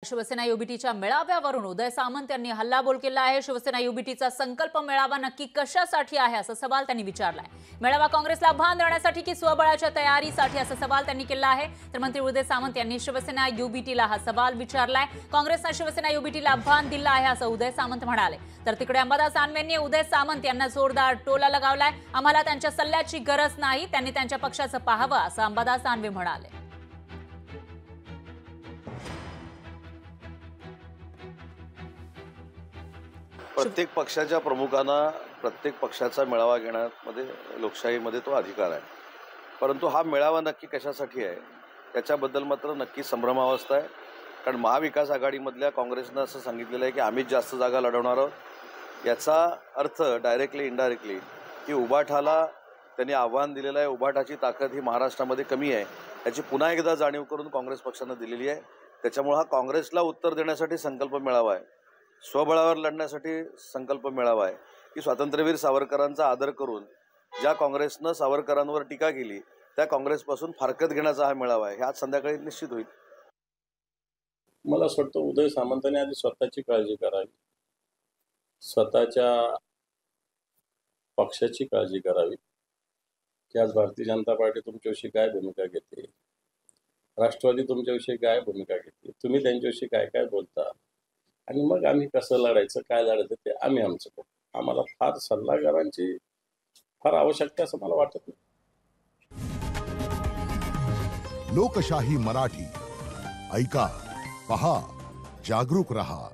शिवसेना युबीटीच्या मेळाव्यावरून उदय सामंत यांनी हल्लाबोल केला आहे। शिवसेना युबीटीचा संकल्प मेळावा नक्की कशासाठी आहे असा सवाल त्यांनी विचारलाय। मेळावा काँग्रेसला आव्हान देण्यासाठी की स्वबळाच्या तयारीसाठी असा सवाल त्यांनी केला आहे। तर मंत्री उदय सामंत यांनी शिवसेना युबीटीला हा सवाल विचारलाय। काँग्रेसने शिवसेना युबीटीला आव्हान दिलं आहे असं उदय सामंत म्हणाले। तर तिकडे अंबादास दानवेंनी उदय सामंत यांना जोरदार टोला लगावलाय। आम्हाला त्यांच्या सल्ल्याची गरज नाही, त्यांनी त्यांच्या पक्षाचं पाहावं असं अंबादास दानवे म्हणाले। प्रत्येक पक्षाच्या प्रमुखांना प्रत्येक पक्षाचा मेळावा घेण्यामध्ये लोकशाहीमध्ये तो अधिकार आहे, परंतु हा मेळावा नक्की कशासाठी आहे याच्याबद्दल मात्र नक्की संभ्रमावस्था आहे। कारण महाविकास आघाडीमधल्या काँग्रेसनं असं सांगितलेलं आहे की आम्हीच जास्त जागा लढवणार आहोत। याचा अर्थ डायरेक्टली इनडायरेक्टली की उभाठाला त्यांनी आव्हान दिलेलं आहे। उभाठाची ताकद ही महाराष्ट्रामध्ये कमी आहे याची पुन्हा एकदा जाणीव करून काँग्रेस पक्षानं दिलेली आहे। त्याच्यामुळे हा काँग्रेसला उत्तर देण्यासाठी संकल्प मेळावा आहे, स्वबळावर लढण्यासाठी संकल्प मेळावा आहे की स्वातंत्र्यवीर सावरकरांचा आदर करून ज्या काँग्रेसनं सावरकरांवर टीका केली त्या काँग्रेसपासून फारकत घेण्याचा हा मेळावा आहे। हे आज संध्याकाळी निश्चित होईल। मला असं वाटतं उदय सामंतांनी आधी स्वतःची काळजी करावी, स्वतःच्या पक्षाची काळजी करावी की आज भारतीय जनता पार्टी तुमच्याविषयी काय भूमिका घेते, राष्ट्रवादी तुमच्याविषयी काय भूमिका घेते, तुम्ही त्यांच्याविषयी काय काय बोलता, आणि मग आम्ही कसं लढायचं काय लढायचं ते आम्ही आमचं करू। आम्हाला फार सल्लागारांची फार आवश्यकता असं मला वाटत नाही। लोकशाही मराठी ऐका, पहा, जागरूक रहा।